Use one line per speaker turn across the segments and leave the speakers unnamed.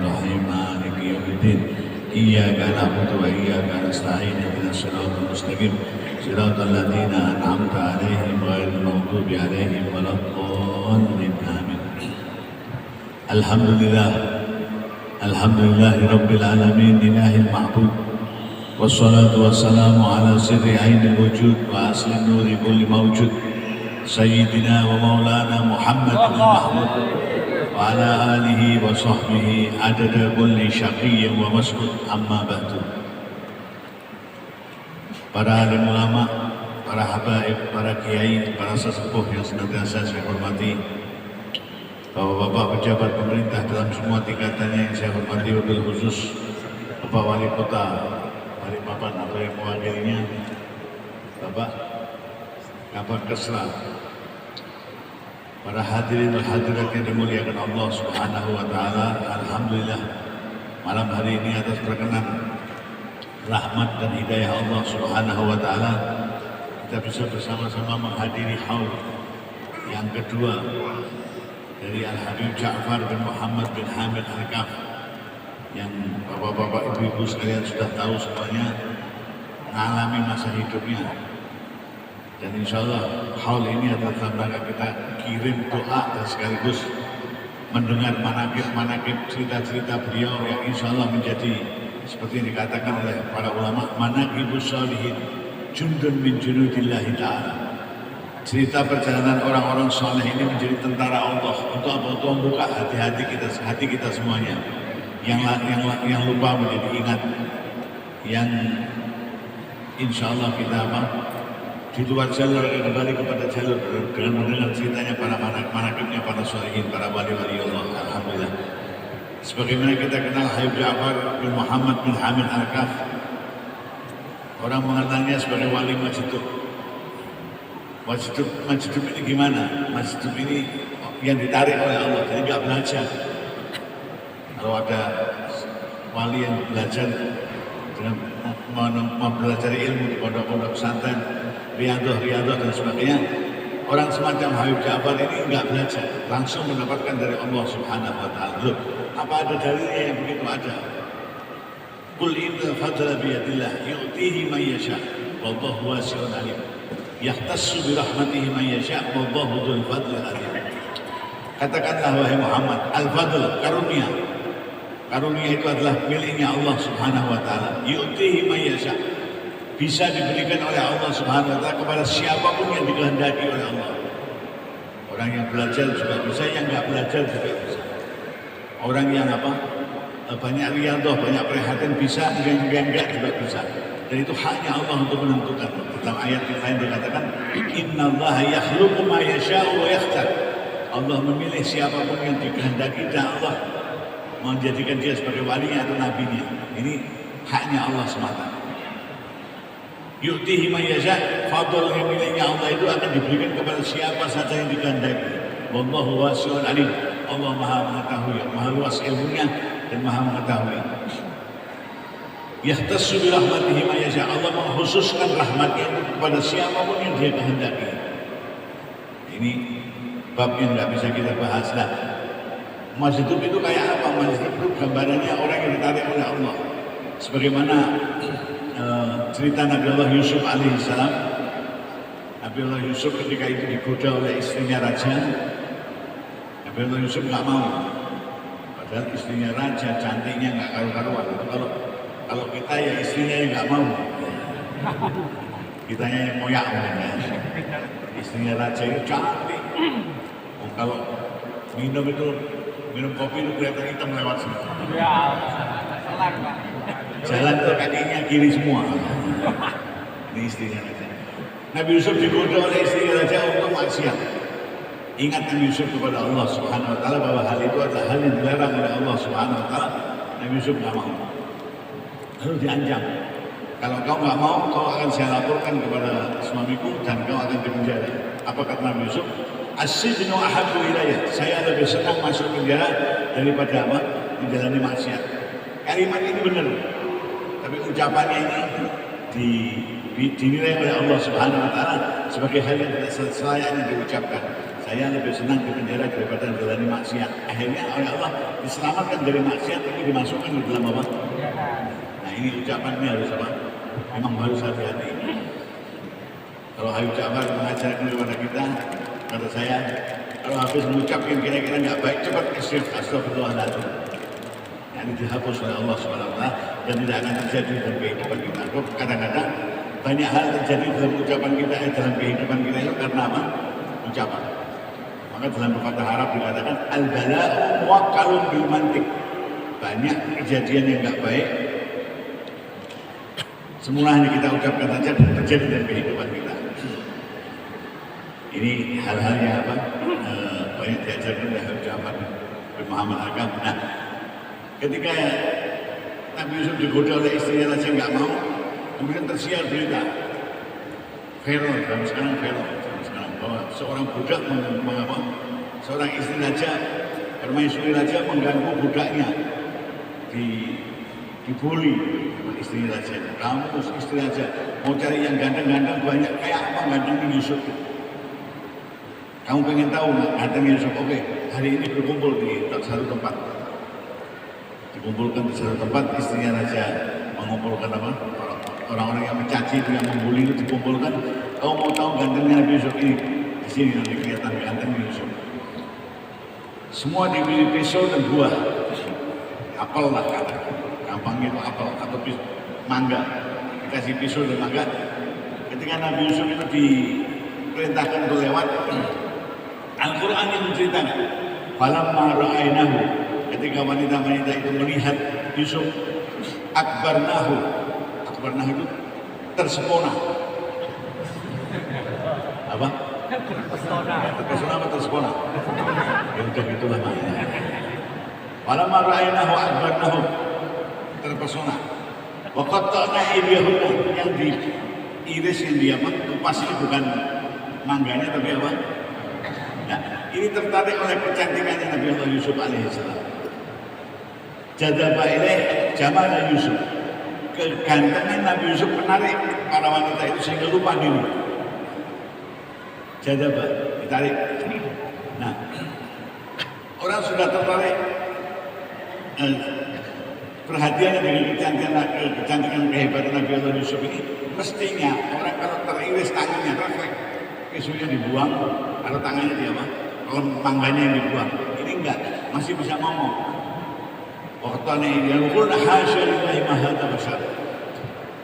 الرحيم مالك يوم الدين إياك نعبد وإياك نستعين اهدنا الصراط المستقيم صراط الذين أنعمت عليهم غير المغضوب عليهم ولا الضالين آمين. الحمد لله رب العالمين إله المعبود والصلاة والسلام على سر عين الوجود وأصل النور كل موجود سيدنا ومولانا محمد المحمود وعلى آله وصحبه عدد كل شقي ومسعود. أما بعد. Para alim ulama, para habaib, para kiai, para sesepuh yang senantiasa saya hormati, bapak-bapak pejabat pemerintah dalam semua tingkatannya yang saya hormati, wabil khusus Bapak Wali Kota Balikpapan atau yang mewakilinya, Bapak Kabar Kesra, para hadirin dan hadirat yang dimuliakan Allah Subhanahu wa Ta'ala. Alhamdulillah, malam hari ini atas berkenan rahmat dan hidayah Allah Subhanahu wa Ta'ala, kita bisa bersama-sama menghadiri haul yang kedua dari Al-Habib Ja'far bin Muhammad bin Hamid Al-Kaf, yang bapak-bapak ibu-ibu sekalian sudah tahu semuanya mengalami masa hidupnya. Dan insya Allah haul ini adalah dalam rangka kita kirim doa dan sekaligus mendengar manakib-manakib cerita-cerita beliau yang insya Allah menjadi seperti yang dikatakan oleh para ulama, manaqibus sholihin jundun min junudillahi ta'ala. Cerita perjalanan orang-orang soleh ini menjadi tentara Allah untuk apa? Untuk membuka hati kita semuanya. Yang lupa menjadi ingat, yang insya Allah kita di luar jalur kembali kepada jalur dengan mendengar ceritanya para manaqibnya para sholihin, para wali-wali Allah. Alhamdulillah. Sebagaimana kita kenal Habib Ja'far bin Muhammad bin Hamid Al-Kaf, orang mengenalnya sebagai wali Majidub. Majidub ini gimana? Majidub ini yang ditarik oleh Allah, jadi nggak belajar. Kalau ada wali yang belajar dengan mempelajari ilmu di pondok-pondok pesantren, riyadhah dan sebagainya, orang semacam Habib Ja'far ini nggak belajar, langsung mendapatkan dari Allah Subhanahu wa Ta'ala. Loh, apa ada dalilnya yang begitu? Ada. Qul innal fadla biyadillah yu'tihi man yasha wallahu wasi'un alim. Yahtassu bi rahmatihi man yasha wallahu dzul fadlil azim. Katakanlah wahai Muhammad, al-fadl, karunia. Karunia itu adalah miliknya Allah Subhanahu wa Ta'ala. Yu'tihi man yasha. Bisa diberikan oleh Allah Subhanahu wa Ta'ala kepada siapapun yang dikehendaki oleh Allah. Orang yang belajar juga bisa, yang nggak belajar juga bisa. Orang yang banyak riyadhah, banyak perhatian bisa, yang enggak juga bisa. Dan itu haknya Allah untuk menentukan. Dalam ayat yang lain dikatakan, innallaha yakhluqu ma yasha'u wa yakhtar. Allah memilih siapapun yang dikehendaki dan Allah menjadikan dia sebagai walinya atau nabinya. Ini haknya Allah semata. Yu'tihi man yasha', fadl yang miliknya Allah itu akan diberikan kepada siapa saja yang dikehendaki. Wallahu wasi'un alim. Allah maha mengetahui, maha luas ilmunya dan maha mengetahui. Yahtassu bi rahmatihi ma yasha. Allah mengkhususkan rahmatnya kepada siapapun yang dia kehendaki. Ini bab yang nggak bisa kita bahas lah. Majidub itu kayak apa? Majidub itu gambarannya orang yang ditarik oleh Allah. Sebagaimana cerita Nabi Allah Yusuf alaihissalam. Nabi Allah Yusuf ketika itu digoda oleh istrinya raja, Nabi Allah Yusuf nggak mau, padahal istrinya raja, cantiknya nggak karu-karuan. Kalau kita ya istrinya yang nggak mau, kitanya yang moyak ya. Istrinya raja itu cantik. Kalau minum kopi itu kelihatan hitam lewat sini. Jalan ke kakinya kiri semua. Ini istrinya raja. Nabi Yusuf digoda oleh istrinya raja untuk maksiat. Ingat Nabi Yusuf kepada Allah Subhanahu wa Ta'ala bahwa hal itu adalah hal yang dilarang oleh Allah Subhanahu wa Ta'ala. Nabi Yusuf nggak mau. Lalu diancam, kalau kau nggak mau, kau akan saya laporkan kepada suamiku dan kau akan dipenjara. Apa kata Nabi Yusuf? As-sijnu ahabbu ilayya. Saya lebih senang masuk penjara daripada menjalani maksiat. Kalimat ini benar, tapi ucapannya ini dinilai oleh Allah Subhanahu wa Ta'ala sebagai hal yang tidak selayaknya diucapkan. saya lebih senang di penjara daripada menjalani maksiat. Akhirnya oleh Allah diselamatkan dari maksiat tapi dimasukkan di dalam apa? Nah ini ucapannya harus apa? Memang harus hati-hati. Kalau Habib Ja'far mengajarkan kepada kita, kata saya, kalau habis mengucapkan kira-kira nggak baik, cepat astagfirullahaladzim. Ini dihapus oleh Allah SWT dan tidak akan terjadi dalam kehidupan kita. Kadang-kadang banyak hal terjadi dalam ucapan kita, dalam kehidupan kita itu karena apa? Ucapan. Maka dalam pepatah Arab dikatakan al-bala'u muwakkalun bil mantiq. Banyak kejadian yang nggak baik semula hanya kita ucapkan saja dan terjadi dalam kehidupan kita. Ini hal-hal yang apa? Banyak diajarkan oleh Habib Ja'far bin Muhammad Hakam. Nah, ketika Nabi Yusuf digoda oleh istrinya saja nggak mau, kemudian tersiar berita Fero, dalam sekarang bahwa seorang budak seorang istri raja, permaisuri raja mengganggu budaknya, dibully istri raja. Kamu istri raja mau cari yang ganteng-ganteng banyak, kayak apa ganteng Yusuf? Kamu pengen tahu nggak ganteng Yusuf? Oke, hari ini berkumpul di satu tempat. Dikumpulkan di satu tempat, istrinya raja mengumpulkan apa? Orang-orang yang mencaci, yang membuli itu dikumpulkan. Kau mau tahu gantengnya Nabi Yusuf ini? Di sini nanti kelihatan ganteng Yusuf. Semua diberi pisau dan buah. Apel lah kata. Gampangnya itu apel atau mangga. Dikasih pisau dan mangga. Ketika Nabi Yusuf itu diperintahkan untuk lewat, Al-Quran yang menceritakan. Falamma ra'ainahu, ketika wanita-wanita itu melihat Yusuf, akbarnahu itu tersepona. Apa? Terpesona apa tersepona? Ya udah itulah maknanya. Falamma ra'ainahu akbarnahu, terpesona. Wa qatta'na aydiyahunna, yang diiris yang dikupas ini bukan mangganya tapi apa? Nah, ini tertarik oleh kecantikannya Nabi Allah Yusuf alaihissalam. Jadaba ilaih jamala Yusuf. Kegantengan Nabi Yusuf menarik para wanita itu sehingga lupa diri. Jadaba, ditarik. Nah, orang sudah tertarik perhatiannya dengan kecantikan kehebatan Nabi Allah Yusuf ini, mestinya orang kalau teriris tangannya refleks, pisunya dibuang, atau tangannya dia apa? Kalau mangganya yang dibuang, ini enggak, masih bisa ngomong. Waktu ini dia qulna hasya lillahi ma hadza bashar.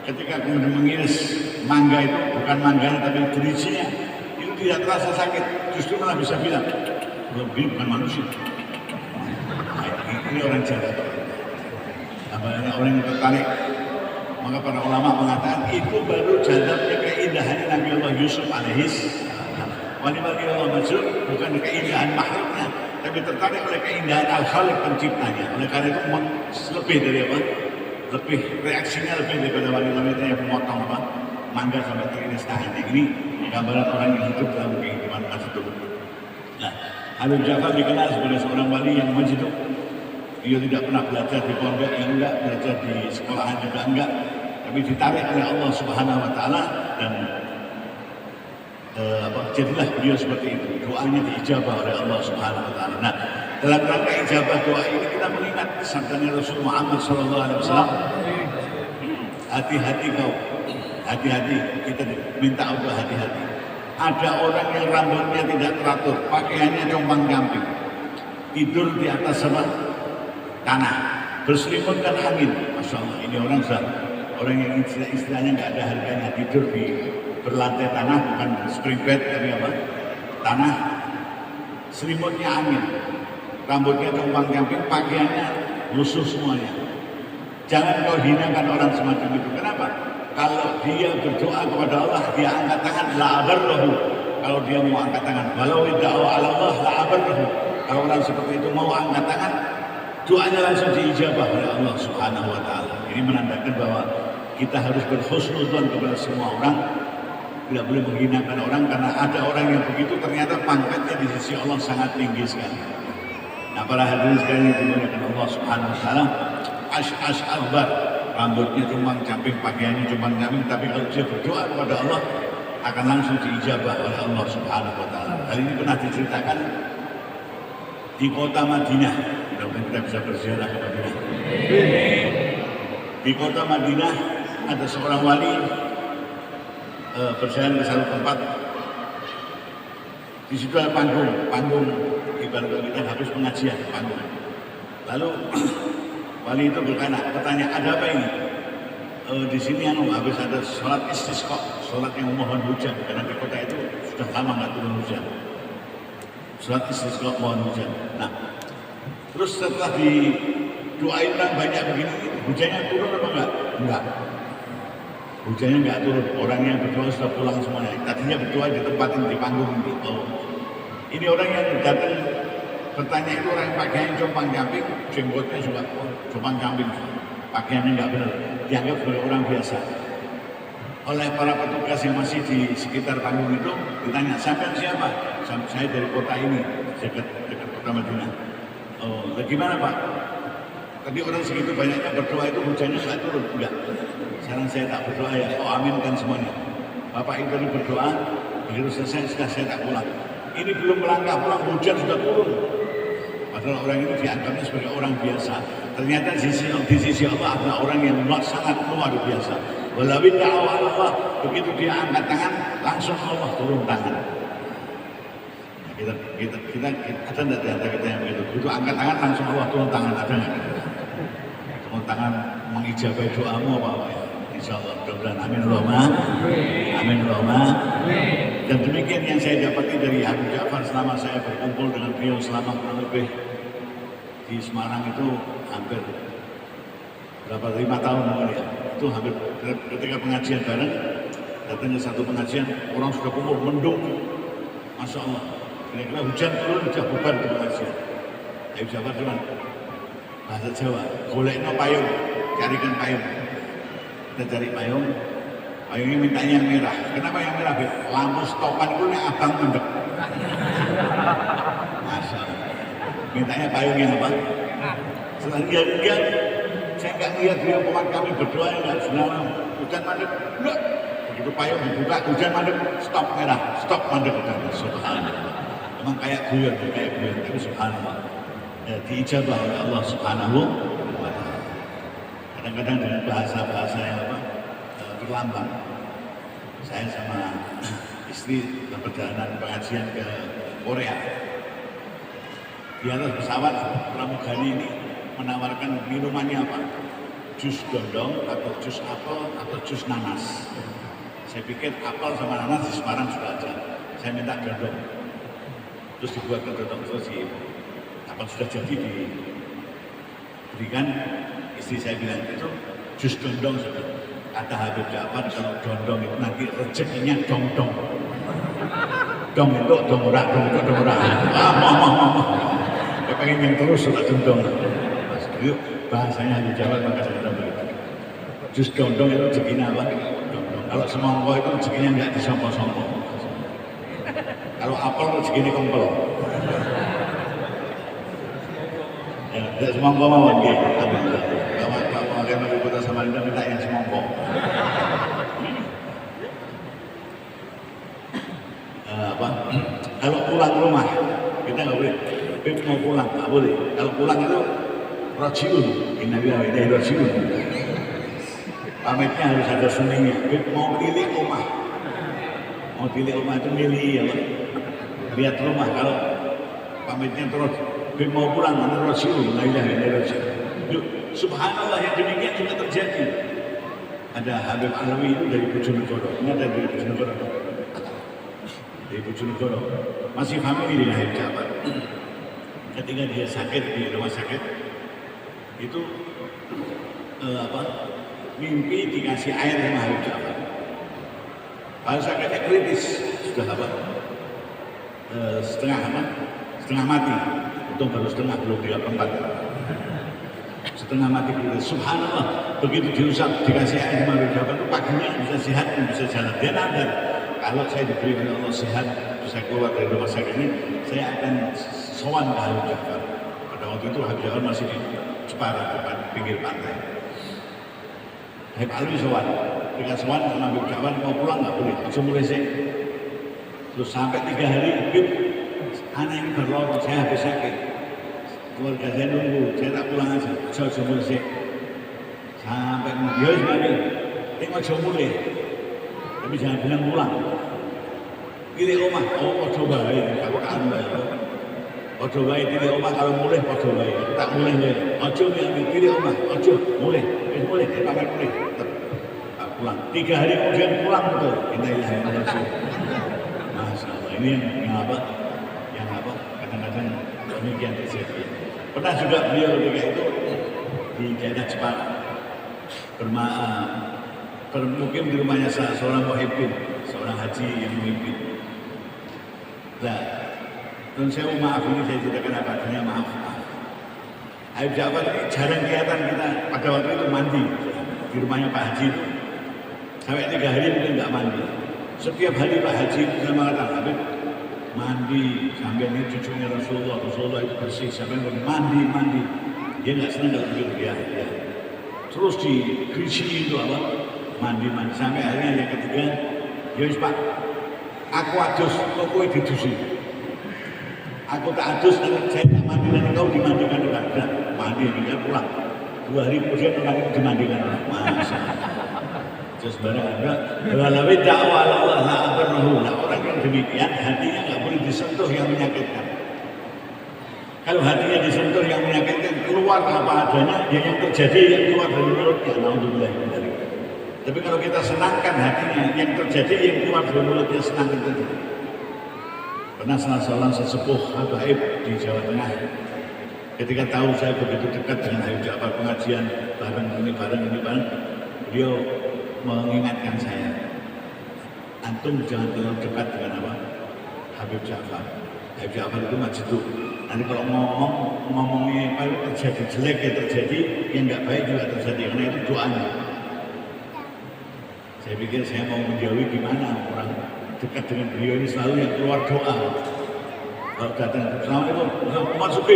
Ketika kemudian mengiris mangga itu bukan mangganya tapi berijinya, itu tidak terasa sakit, justru malah bisa bilang, ini bukan manusia. Nah, ini orang jahat. Banyak orang yang tertarik. Maka para ulama mengatakan itu baru jadabnya keindahan Nabi Allah Yusuf alaihissalam. Wali-wali Allah Majud bukan keindahan makhluknya, tapi tertarik oleh keindahan al-khaliq penciptanya. Oleh karena itu lebih dari apa? Lebih reaksinya lebih daripada wali-wali yang memotong apa? Mangga sampai teriris tangannya. Ini gambaran orang yang hidup dalam kehidupan Majid. Nah, Habib Ja'far dikenal sebagai seorang wali yang Majid. Dia tidak pernah belajar di pondok yang enggak, belajar di sekolahan juga enggak, tapi ditarik oleh Allah Subhanahu Wa Taala dan jadilah beliau seperti itu. Doanya diijabah oleh Allah Subhanahu Wa Taala. Nah, dalam rangka ijabah doa ini kita mengingat sabdanya Rasul Muhammad Sallallahu Alaihi Wasallam. Hati-hati kau, hati-hati. Kita minta untuk hati-hati. Ada orang yang rambutnya tidak teratur, pakaiannya compang-camping, tidur di atas tanah, berselimutkan angin. Masya Allah, ini orang yang istilahnya nggak ada harganya, tidur di berlantai tanah, bukan spring bed tapi apa? Tanah, selimutnya angin, rambutnya compang-camping, pakaiannya lusuh semuanya. Jangan kau hinakan orang semacam itu. Kenapa? Kalau dia berdoa kepada Allah, dia angkat tangan, la abarrahu. Kalau dia mau angkat tangan, walau idda'u ala Allah, la abarrahu. Kalau orang seperti itu mau angkat tangan, doanya langsung diijabah oleh Allah Subhanahu Wa Taala. Ini menandakan bahwa kita harus berhusnudzon kepada semua orang, tidak boleh menghinakan orang, karena ada orang yang begitu ternyata pangkatnya di sisi Allah sangat tinggi sekali. Nah, para hadirin sekalian yang dimuliakan Allah Subhanahu Wa Taala, Ash akbar, rambutnya cuman camping, pakaiannya cuman camping, tapi kalau dia berdoa kepada Allah, akan langsung diijabah oleh Allah Subhanahu wa Ta'ala. Hal ini pernah diceritakan di kota Madinah. Mudah-mudahan kita bisa berziarah ke Madinah. Di kota Madinah ada seorang wali berjalan ke satu tempat. Di situ ada panggung ibarat kita habis pengajian, panggung. Lalu wali itu bertanya, ada apa ini? Di sini habis ada sholat istisqa, sholat yang mohon hujan, karena di kota itu sudah lama nggak turun hujan. Sholat istisqa mohon hujan. Nah, terus setelah didoain orang banyak begini, hujannya turun apa enggak? Enggak. Hujannya enggak turun. Orang yang berdoa sudah pulang semuanya. Tadinya berdoa di tempat yang di panggung itu. Ini orang yang datang bertanya itu orang yang pakaian compang camping, jenggotnya juga compang camping, pakaiannya enggak benar, dianggap sebagai orang biasa. Oleh para petugas yang masih di sekitar panggung itu ditanya, sampai siapa? Saya dari kota ini, dekat kota Madinah. Oh, bagaimana Pak? Tadi orang segitu banyaknya berdoa itu hujannya nggak turun? Enggak. Sekarang saya tak berdoa ya, aminkan semuanya. Bapak itu tadi berdoa, begitu selesai sudah saya tak pulang. Ini belum melangkah pulang, hujan sudah turun. Padahal orang itu dianggapnya sebagai orang biasa. Ternyata di sisi Allah adalah orang yang sangat luar biasa. Walau ta'ala Allah, begitu dia angkat tangan, langsung Allah turun tangan. Kita ada enggak di antara kita yang begitu? Begitu angkat tangan langsung Allah turun tangan, ada enggak? Turun tangan mengijabai doamu apa ya? Insyaallah, mudah-mudahan amin Allahumma. Amin Allahumma. Dan demikian yang saya dapati dari Habib Ja'far selama saya berkumpul dengan beliau selama kurang lebih di Semarang itu hampir berapa 5 tahun mungkin ya. Itu hampir ketika pengajian bareng, datangnya satu pengajian, orang sudah kumpul mendung, Masya Allah. Kira-kira hujan turun, sudah bubar di pengajian. Habib Ja'far cuma bahasa Jawa, golekno payung, carikan payung. Kita cari payung, payungnya mintanya yang merah. Kenapa yang merah? Lampu stopan itu yang abang mendek. Masya Allah. Mintanya payung yang apa? Setelah dia saya nggak lihat dia kawan kami berdoa enggak senang hujan mandek enggak, begitu payung dibuka hujan mandek stop merah stop mandek udah subhanallah. Memang kayak guyon tapi subhanallah ya, diijabah oleh Allah Subhanahu wa Ta'ala. Kadang-kadang dengan bahasa yang berlambang. Saya sama istri perjalanan pengajian ke Korea. Di atas pesawat pramugari ini menawarkan minumannya apa? Jus dondong atau jus apel atau jus nanas. Saya pikir apel sama nanas di Semarang sudah ada. Saya minta dondong. Terus dibuatkan dondong terus apel sudah jadi diberikan. Istri saya bilang itu jus dondong sudah. Kata Habib Ja'far kalau dondong itu nanti rezekinya dong-dong. Dong itu dong ora. Saya pengen yang terus sudah dondong. Itu bahasanya di Jawa maka saya begitu. Jus dondong itu rezekinya apa? Dondong. Kalau semongko itu rezekinya nggak disompo-sompo. Kalau apel rezekinya kempel. Ya, tidak semongko mau nggih. Kalau mau di kota Samarinda minta yang semongko. Kalau pulang rumah kita nggak boleh. Beb mau pulang nggak boleh. Kalau pulang itu rojiun, ini rojiun. Pamitnya harus ada seningnya. Mau pilih rumah itu milih ya Pak. Lihat rumah kalau pamitnya terus. Mau pulang ada rojiun, ini rojiun. Subhanallah yang demikian juga terjadi. Ada Habib Alawi itu dari Bojonegoro. Ini ada dari Bojonegoro. Dari Bojonegoro masih famili dengan Habib Ja'far. Ketika dia sakit di rumah sakit itu mimpi dikasih air sama Habib Ja'far. Kalau sakitnya kritis sudah setengah mati. Untung baru setengah, belum 3/4. Setengah mati kritis. Subhanallah, begitu diusap dikasih air sama Habib Ja'far itu paginya bisa sehat, bisa jalan. Dia nadar, kalau saya diberi oleh Allah sehat, bisa keluar dari rumah sakit ini, saya akan sowan ke Habib Ja'far. Pada waktu itu Habib Ja'far masih di Jepara, depan pinggir pantai. Habib Alwi sowan. Ketika sowan sama Habib Ja'far mau pulang nggak boleh, langsung mulai sih. Terus sampai 3 hari, Habib, anak ini berlorot, saya habis sakit. Keluarga saya nunggu, saya tak pulang aja, saya mulai sih. Sampai ya sebenarnya, tengok saya mulai. Tapi jangan bilang pulang. Pilih omah, coba ya, aku kangen ya. Ojo wae pilih omah kalau mulai ojo wae. Tak mulai wae. Ojo pilih omah, ojo mulai. Mulai pakai mulai. Tak pulang. 3 hari kemudian pulang betul. Innalillahi. Masya Allah. Ini yang apa? Yang apa? Kadang-kadang demikian terjadi. Pernah juga beliau ketika itu di daerah Jepang bermukim di rumahnya seorang muhibbin, seorang haji yang memimpin. Nah, dan saya maaf ini saya tidak kenapa adanya maaf. Habib Ja'far ini jarang kelihatan kita pada waktu itu mandi di rumahnya Pak Haji itu. Sampai 3 hari mungkin nggak mandi. Setiap hari Pak Haji itu saya mengatakan Habib mandi sampai ini cucunya Rasulullah itu bersih sampai mandi. Dia nggak senang kalau begitu ya. Terus di Grisi itu apa mandi sampai akhirnya yang ketiga, ya Pak, aku adus, kok kowe didusi. Aku tak adus, saya tak mandi dan kau dimandikan juga. Mandi, dia pulang. 2 hari kemudian orang itu dimandikan. Masa. Terus barang ada. Walau dakwah Allah la abarnahu. Orang yang demikian hatinya nggak boleh disentuh yang menyakitkan. Kalau hatinya disentuh yang menyakitkan, keluar apa adanya, yang terjadi yang keluar dari mulutnya. Alhamdulillah. Tapi kalau kita senangkan hatinya, yang terjadi yang keluar dari mulutnya senangkan terjadi. Pernah salah seorang sesepuh Habib di Jawa Tengah, ketika tahu saya begitu dekat dengan Habib Ja'far pengajian bareng ini, beliau mengingatkan saya, antum jangan terlalu dekat dengan apa Habib Ja'far. Habib Ja'far itu majiduk. Nanti kalau ngomongnya apa terjadi jelek ya terjadi, yang nggak baik juga terjadi. Karena itu doanya. Saya pikir saya mau menjauhi gimana orang dekat dengan beliau ini selalu yang keluar doa. Kalau datang, Assalamualaikum, masuk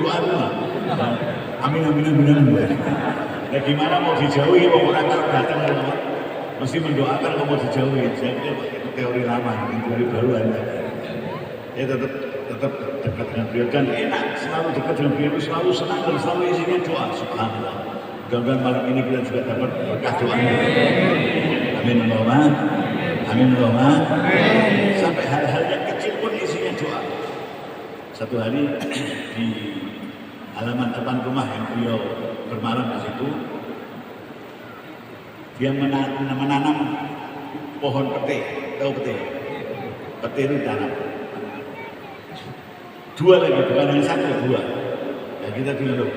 doa dulu. Amin. Ya gimana mau dijauhi, orang kalau datang mesti mendoakan kalau mau dijauhi. Saya pikir itu teori lama, teori baru aja. Ya tetap dekat dengan beliau dan enak, selalu dekat dengan beliau, selalu senang dan selalu isinya doa. Subhanallah. Mudah-mudahan malam ini kita juga dapat berkah doanya. Amin Allahumma. Amin Allahumma. Sampai hal-hal yang kecil pun isinya doa. Satu hari di halaman depan rumah yang beliau bermalam di situ, dia menanam pohon pete. Tahu pete? Pete itu tanam. 2 lagi, bukan yang 1, 2. Ya kita bilang,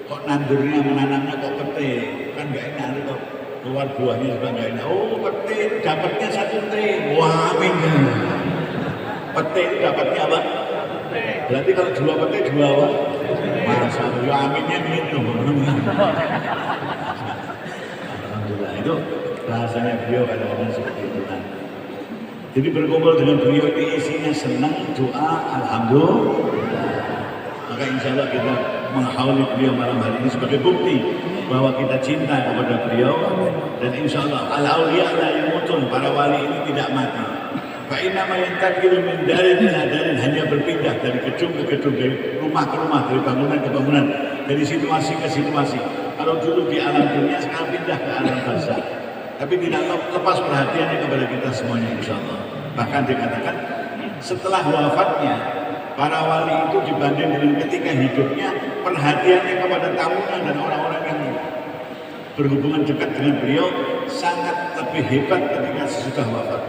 kok nandurnya menanamnya kok pete? Kan nggak enak kok. Keluar buahnya juga nggak enak. Oh pete dapatnya 1 teh. Wah amin. Pete itu dapatnya apa? Berarti kalau 2 pete 2 apa? Masa ya aminnya gitu. Alhamdulillah itu bahasanya beliau kadang-kadang seperti itu kan. Jadi berkumpul dengan beliau itu isinya senang, doa, alhamdulillah. Maka insya Allah kita menghauli beliau malam hari ini sebagai bukti bahwa kita cinta kepada beliau dan insya Allah al-awliya la yamutun, para wali ini tidak mati. Fa inna ma yantaqilu min darin ila darin, hanya berpindah dari gedung ke gedung, dari rumah ke rumah, dari bangunan ke bangunan, dari situasi ke situasi. Kalau dulu di alam dunia, sekarang pindah ke alam barzakh. Tapi tidak lepas perhatiannya kepada kita semuanya insya Allah. Bahkan dikatakan setelah wafatnya para wali itu dibanding dengan ketika hidupnya, perhatiannya kepada tamunya dan orang-orang yang berhubungan dekat dengan beliau sangat lebih hebat ketika sesudah wafat.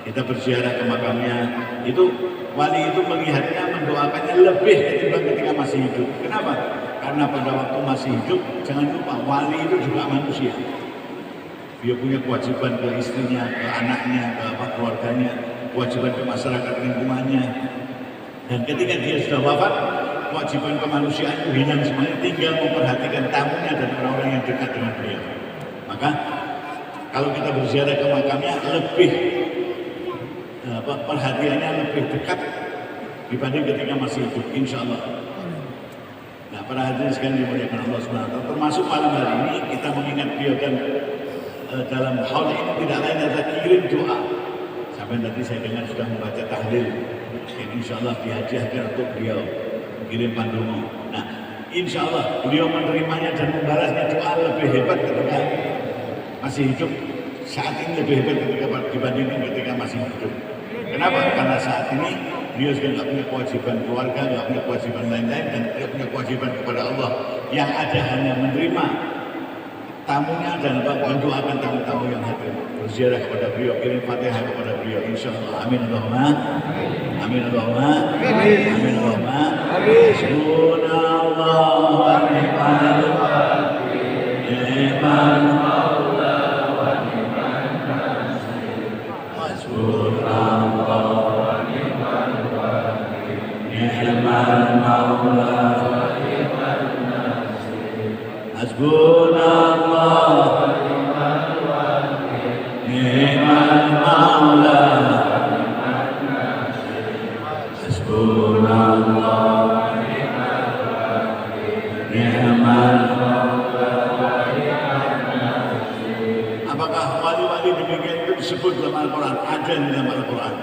Kita berziarah ke makamnya, itu wali itu melihatnya, mendoakannya lebih ketimbang ketika masih hidup. Kenapa? Karena pada waktu masih hidup, jangan lupa wali itu juga manusia. Dia punya kewajiban ke istrinya, ke anaknya, ke keluarganya, kewajiban ke masyarakat lingkungannya. Dan ketika dia sudah wafat, kewajiban kemanusiaan itu hilang semuanya, tinggal memperhatikan tamunya dan orang-orang yang dekat dengan beliau. Maka kalau kita berziarah ke makamnya, lebih perhatiannya lebih dekat dibanding ketika masih hidup, insya Allah. Nah, para hadirin sekalian dimuliakan Allah Subhanahu wa taala, termasuk malam hari ini kita mengingat beliau dan dalam hal ini tidak lain adalah kirim doa. Sampai tadi saya dengar sudah membaca tahlil yang insya Allah dihadiahkan untuk beliau kirim pandumu. Nah, insya Allah beliau menerimanya dan membalasnya doa lebih hebat ketika masih hidup. Saat ini lebih hebat ketika dibandingkan ketika masih hidup. Kenapa? Karena saat ini beliau sudah tidak punya kewajiban keluarga, tidak punya kewajiban lain-lain, dan tidak punya kewajiban kepada Allah. Yang ada hanya menerima tamunya dan mendoakan tamu-tamu yang hadir. Berziarah kepada beliau, kirim Fatihah kepada beliau. Insya Allah. Amin Allahumma. Amin Allahumma. Amin Allahumma. Subhanallah wa ni'mal wakil. Ni'mal maula wa ni'mal nasir. Subhanallah wa ni'mal wakil. Ni'mal maula wa ni'mal nasir. Hasbunallah wa ni'mal wakil. Ni'mal maula wa ni'mal nasir. Hasbunallah wa ni'mal wakil. Ni'mal maula wa ni'mal nasir. Apakah wali-wali demikian itu disebut dalam Al-Quran? Ada di dalam Al-Quran.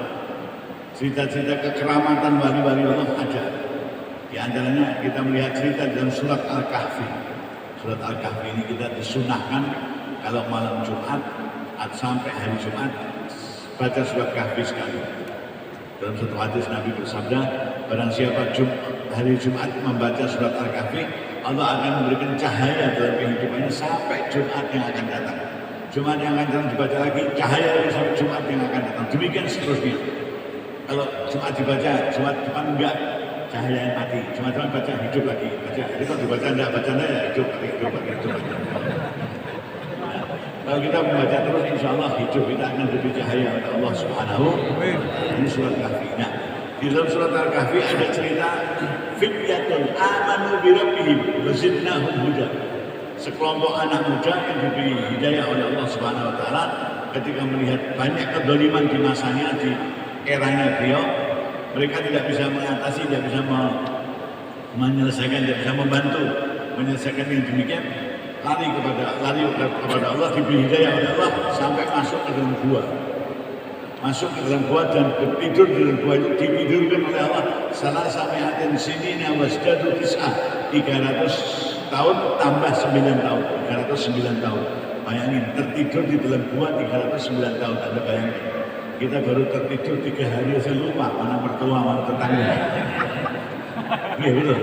Cerita-cerita kekeramatan wali-wali Allah ada. Di antaranya kita melihat cerita dalam surat Al-Kahfi. Surat Al-Kahfi ini kita disunahkan kalau malam Jumat sampai hari Jumat baca surat Kahfi sekali. Dalam satu hadis Nabi bersabda, barang siapa hari Jumat membaca surat Al-Kahfi, Allah akan memberikan cahaya dalam kehidupannya sampai Jumat yang akan datang. Jumat yang akan datang dibaca lagi, cahaya lagi sampai Jumat yang akan datang. Demikian seterusnya. Kalau Jumat dibaca, Jumat depan enggak, cahaya yang mati. Jumat depan baca, hidup lagi. Baca, jadi kalau dibaca enggak, ya hidup lagi. Kalau kita membaca terus, insya Allah hidup kita akan lebih cahaya oleh Allah Subhanahu. Ini surat Kahfi. Nah, di dalam surat Al-Kahfi ada cerita fityatun amanu bi rabbihim wa zidnahum huda. Sekelompok anak muda yang diberi hidayah oleh Allah Subhanahu wa taala ketika melihat banyak kedzaliman di masanya, di eranya beliau, mereka tidak bisa mengatasi, tidak bisa menyelesaikan, tidak bisa membantu menyelesaikan yang demikian, lari kepada Allah, diberi hidayah oleh Allah sampai masuk ke dalam gua. Masuk ke dalam gua dan tidur di dalam gua itu ditidurkan oleh Allah. Salah sami'atin sinina wasdadu tis'ah, 300 tahun tambah 9 tahun, 309 tahun. Bayangin, tertidur di dalam gua 309 tahun, Anda bayangin. Kita baru tertidur 3 hari saja lupa mana mertua, mana tetangga. Iya betul.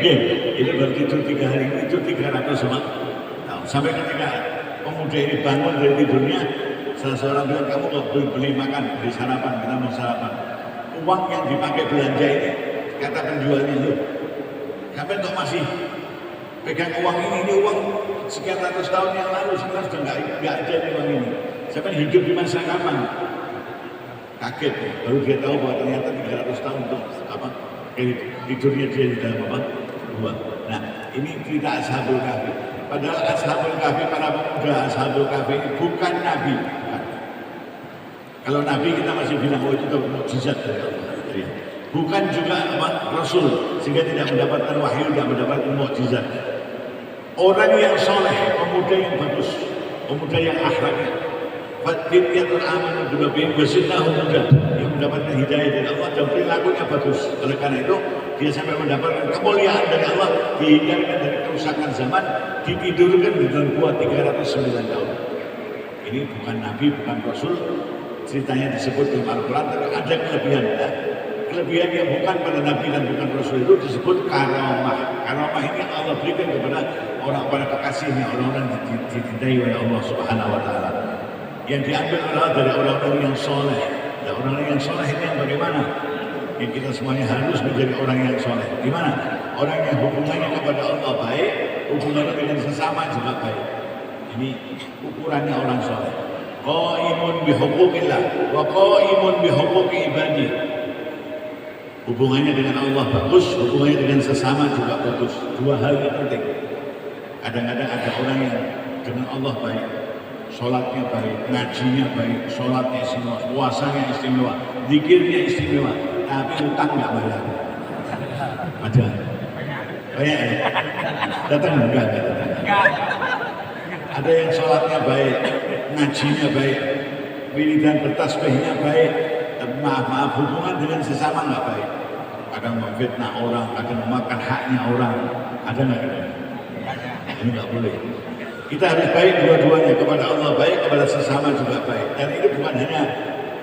Iya, itu baru tidur 3 hari, itu 300 tahun. Sampai ketika pemuda ini bangun dari tidurnya, salah seorang bilang, kamu kok beli makan, beli sarapan, kita mau sarapan. Uang yang dipakai belanja ini, kata penjualnya, loh, sampai kok masih pegang uang ini uang sekian ratus tahun yang lalu, sekarang sudah nggak ada nih uang ini. Sampai hidup di masa kapan? Kaget, baru dia tahu bahwa ternyata 300 tahun untuk apa? Tidurnya dia di dalam apa? Gua. Nah, ini cerita Ashabul Kahfi. Padahal Ashabul Kahfi, para pemuda Ashabul Kahfi ini bukan nabi. Bukan. Kalau nabi kita masih bilang, oh itu mukjizat dari Allah. Bukan juga Rasul, sehingga tidak mendapatkan wahyu, tidak mendapatkan mukjizat. Orang yang soleh, pemuda yang bagus, pemuda yang akhlaknya, fityatul amanu bi rabbihim wa zidnahum huda, yang mendapatkan hidayah dari Allah dan perilakunya bagus. Oleh karena itu, dia sampai mendapatkan kemuliaan dari Allah, dihindarkan dari kerusakan zaman, ditidurkan di dalam gua 309 tahun. Ini bukan nabi, bukan rasul. Ceritanya disebut di Al-Quran, tapi ada kelebihan. Kelebihan yang bukan pada nabi dan bukan rasul itu disebut karamah. Karamah ini Allah berikan kepada orang-orang kekasihnya, orang-orang yang dicintai oleh Allah Subhanahu wa taala. Yang diambil adalah dari orang-orang yang soleh. Dan orang-orang yang soleh ini yang bagaimana? Yang kita semuanya harus menjadi orang yang soleh. Gimana? Orang yang hubungannya kepada Allah baik, hubungannya dengan sesama juga baik. Ini ukurannya orang soleh. Qaimun bihuquqillah wa qaimun bihuquqi ibadi. Hubungannya dengan Allah bagus, hubungannya dengan sesama juga bagus. Dua hal yang penting. Kadang-kadang ada orang yang dengan Allah baik, sholatnya baik, ngajinya baik, sholatnya istimewa, puasanya istimewa, zikirnya istimewa, tapi utang nggak bayar. Ada. Banyak ya? Datang enggak? Ada yang sholatnya baik, ngajinya baik, wiridan bertasbihnya baik, tapi maaf hubungan dengan sesama nggak baik. Kadang memfitnah orang, kadang memakan haknya orang, ada nggak? Ini nggak boleh. Kita harus baik dua-duanya, kepada Allah baik, kepada sesama juga baik. Dan itu bukan hanya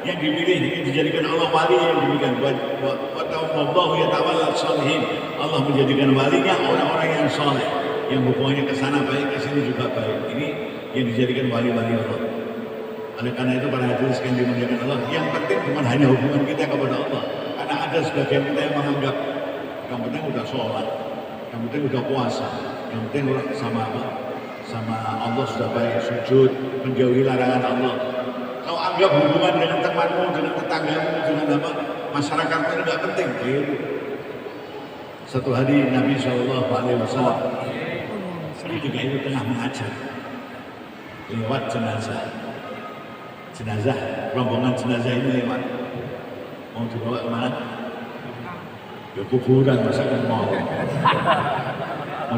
yang dipilih, ini dijadikan Allah wali yang demikian. Wallahu yatawalla sholihin. Allah menjadikan walinya orang-orang yang soleh, yang hubungannya ke sana baik, ke sini juga baik. Ini yang dijadikan wali-wali Allah. Oleh karena itu para hadirin sekalian dimuliakan Allah, yang penting bukan hanya hubungan kita kepada Allah. Karena ada sebagian kita yang menganggap yang penting udah sholat, yang penting udah puasa, yang penting sama apa? Sama Allah sudah baik, sujud, menjauhi larangan Allah. Kau anggap hubungan dengan temanmu, dengan tetanggamu, dengan apa? Masyarakatmu itu nggak penting. Satu hari Nabi SAW ketika itu tengah mengajar, lewat jenazah, rombongan jenazah ini lewat. Mau dibawa kemana? Ya kuburan, masa mau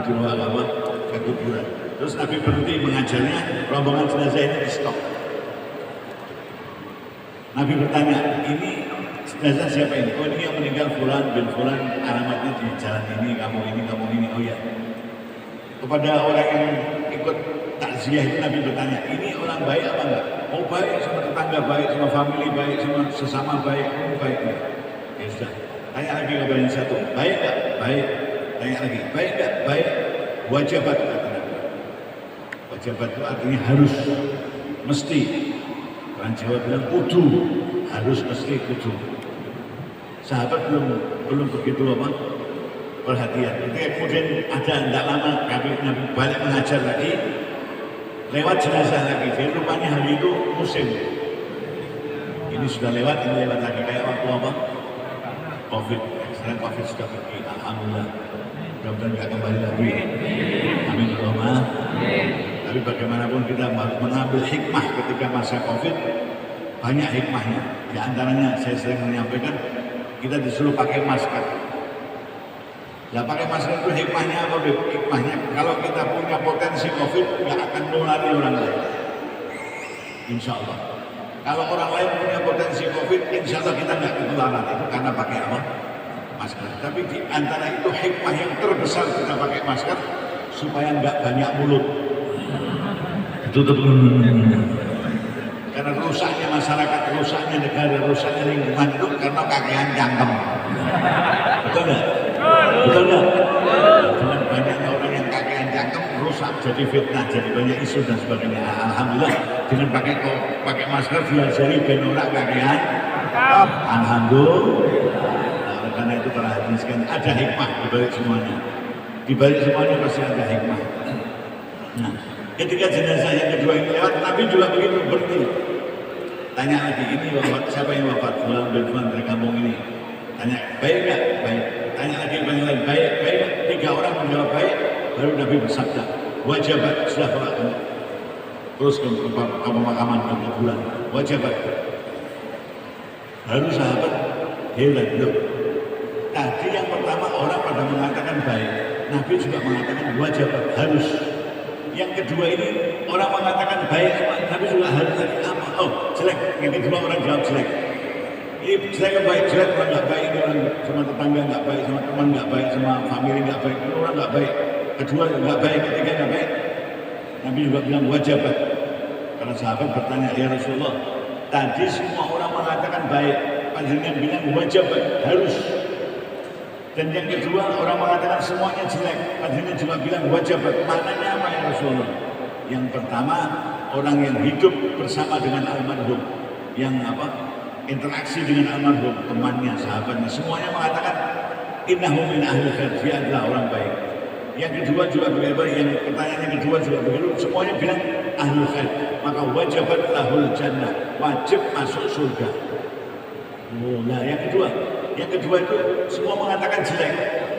dibawa ke apa? Ke kuburan. Terus Nabi berhenti mengajarnya, rombongan jenazah ini di stop. Nabi bertanya, ini jenazah siapa ini? Oh, ini yang meninggal Fulan bin Fulan, alamatnya di jalan ini, kamu ini, oh ya. Kepada orang yang ikut takziah itu Nabi bertanya, ini orang baik apa enggak? Oh baik, sama tetangga baik, sama family baik, sama sesama baik, oh baik enggak? Ya sudah, tanya lagi kepada yang satu, baik enggak? Baik. Tanya lagi, baik enggak? Baik. Wajibat, kata Nabi. Wajibat itu artinya harus, mesti. Orang Jawa bilang kudu, harus mesti kudu. Sahabat belum begitu apa? Perhatian. Kemudian ada tidak lama Nabi balik mengajar lagi, lewat jenazah lagi. Jadi rupanya hari itu musim. Ini sudah lewat, ini lewat lagi kayak waktu apa? Covid. Sekarang Covid sudah pergi. Alhamdulillah. Mudah-mudahan nggak kembali lagi. Amin Allahumma. Tapi bagaimanapun kita mengambil hikmah ketika masa Covid, banyak hikmahnya. Di antaranya saya sering menyampaikan, kita disuruh pakai masker. Nah pakai masker itu hikmahnya apa? Hikmahnya kalau kita punya potensi Covid, nggak akan menulari orang lain. Insya Allah. Kalau orang lain punya potensi Covid, insya Allah kita nggak ketularan. Itu karena pakai apa? Masker. Tapi di antara itu hikmah yang terbesar kita pakai masker supaya nggak banyak mulut. Tutup. Karena rusaknya masyarakat, rusaknya negara, rusaknya lingkungan itu karena kakean cangkem. Betul nggak? Betul nggak? Dengan banyaknya orang yang kakean cangkem rusak, jadi fitnah, jadi banyak isu dan sebagainya. Alhamdulillah dengan pakai masker diajari ben ora kakean. Alhamdulillah. Nah, karena itu para hadirin sekalian ada hikmah di balik semuanya. Di balik semuanya pasti ada hikmah. Nah, ketika jenazah yang kedua ini lewat, Nabi juga begitu berhenti. Tanya lagi, ini wafat, siapa yang wafat? Fulan bin Fulan dari kampung ini. Tanya, baik nggak? Baik. Tanya lagi yang lain, baik, baik. 3 orang menjawab baik, baru Nabi bersabda, wajibat, sudah Pak. Terus ke pemakaman ke kuburan, wajibat. Baru sahabat heran, loh. Tadi yang pertama orang pada mengatakan baik, Nabi juga mengatakan wajibat, harus. Yang kedua ini orang mengatakan baik, tapi juga harus lagi apa? Oh jelek. Yang kedua orang jawab jelek. Ini jelek baik, jelek orang nggak baik, ini orang sama tetangga nggak baik, sama teman nggak baik, sama family nggak baik, ini orang nggak baik. Kedua nggak baik, ketiga nggak baik. Nabi juga bilang wajibat. Karena sahabat bertanya, ya Rasulullah, tadi semua orang mengatakan baik, panjenengan bilang wajibat, harus. Dan yang kedua orang mengatakan semuanya jelek, padahal juga bilang wajibat. Maknanya apa ya Rasulullah? Yang pertama orang yang hidup bersama dengan almarhum, yang apa? Interaksi dengan almarhum, temannya, sahabatnya, semuanya mengatakan innahu min ahli khair, dia adalah orang baik. Yang kedua juga begitu, yang pertanyaan yang kedua juga begitu, semuanya bilang ahli khair, maka wajibat lahul jannah, wajib masuk surga. Nah yang kedua itu semua mengatakan jelek.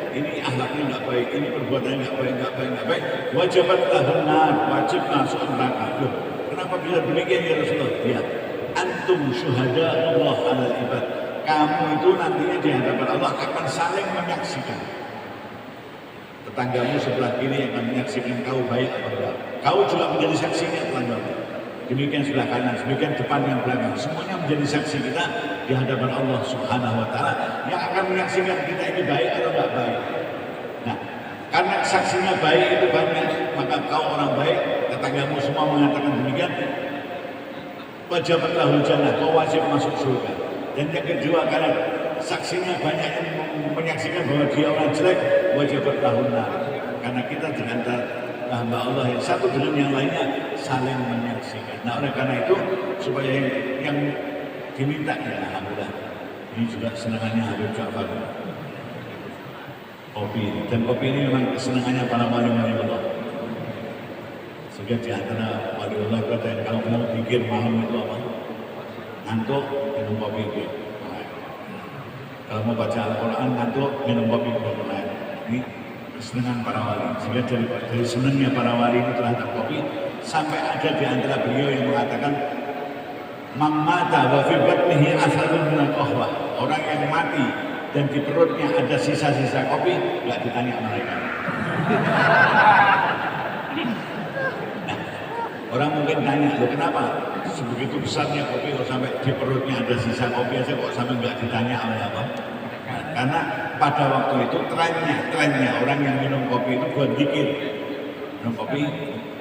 Ini akhlaknya nggak baik, ini perbuatannya nggak baik. Wajibat lahul nar, wajib masuk neraka. Loh, kenapa bisa demikian ya Rasulullah? Ya, antum syuhada Allah alal ibad. Kamu itu nantinya di hadapan Allah akan saling menyaksikan. Tetanggamu sebelah kiri akan menyaksikan kau baik apa enggak. Kau juga menjadi saksinya tetanggamu. Demikian sebelah kanan, demikian depan yang belakang. Semuanya menjadi saksi kita di hadapan Allah Subhanahu wa Ta'ala yang akan menyaksikan kita ini baik atau enggak baik. Nah, karena saksinya baik itu banyak, maka kau orang baik, tetanggamu semua mengatakan demikian, wajibatlah jannah, kau wajib masuk surga. Dan yang kedua, karena saksinya banyak yang menyaksikan bahwa dia orang jelek, wajibatlah nar. Karena kita dengan hamba Allah yang satu dengan yang lainnya saling menyaksikan. Nah, oleh karena itu supaya yang diminta ya alhamdulillah. Ini juga senangannya Habib Ja'far. Kopi, dan kopi ini memang kesenangannya para wali-wali Allah. Sehingga di antara wali-wali ada yang kalau mau pikir malam itu apa? Ngantuk, minum kopi itu. Kalau mau baca Al-Quran, ngantuk, minum kopi itu. Ini kesenangan para wali. Sehingga dari senangnya para wali itu terhadap kopi, sampai ada di antara beliau yang mengatakan, Mamata wa fi batnihi asarun minal qahwah. Orang yang mati dan di perutnya ada sisa-sisa kopi, nggak ditanya mereka. Nah, orang mungkin tanya, lo kenapa sebegitu besarnya kopi kok sampai di perutnya ada sisa kopi aja kok sampai nggak ditanya oleh apa? Nah, karena pada waktu itu trennya orang yang minum kopi itu buat dikir. Minum kopi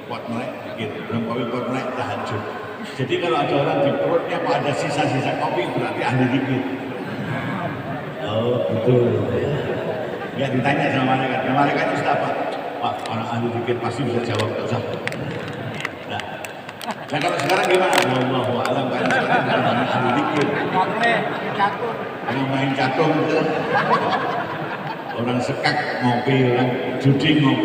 kuat melek dikir, minum kopi kuat melek tahajud. Jadi kalau ada orang di perutnya kok ada sisa-sisa kopi berarti ahli dikir. Oh betul. Nggak ditanya sama malaikat. Nah, malaikat itu sudah apa? Pak, orang ahli dikir pasti bisa jawab. Usah. Nah kalau sekarang gimana? Wallahu a'lam. Karena sekarang bukan ahli dikir. Orang main catur, orang sekak ngopi, orang judi ngopi.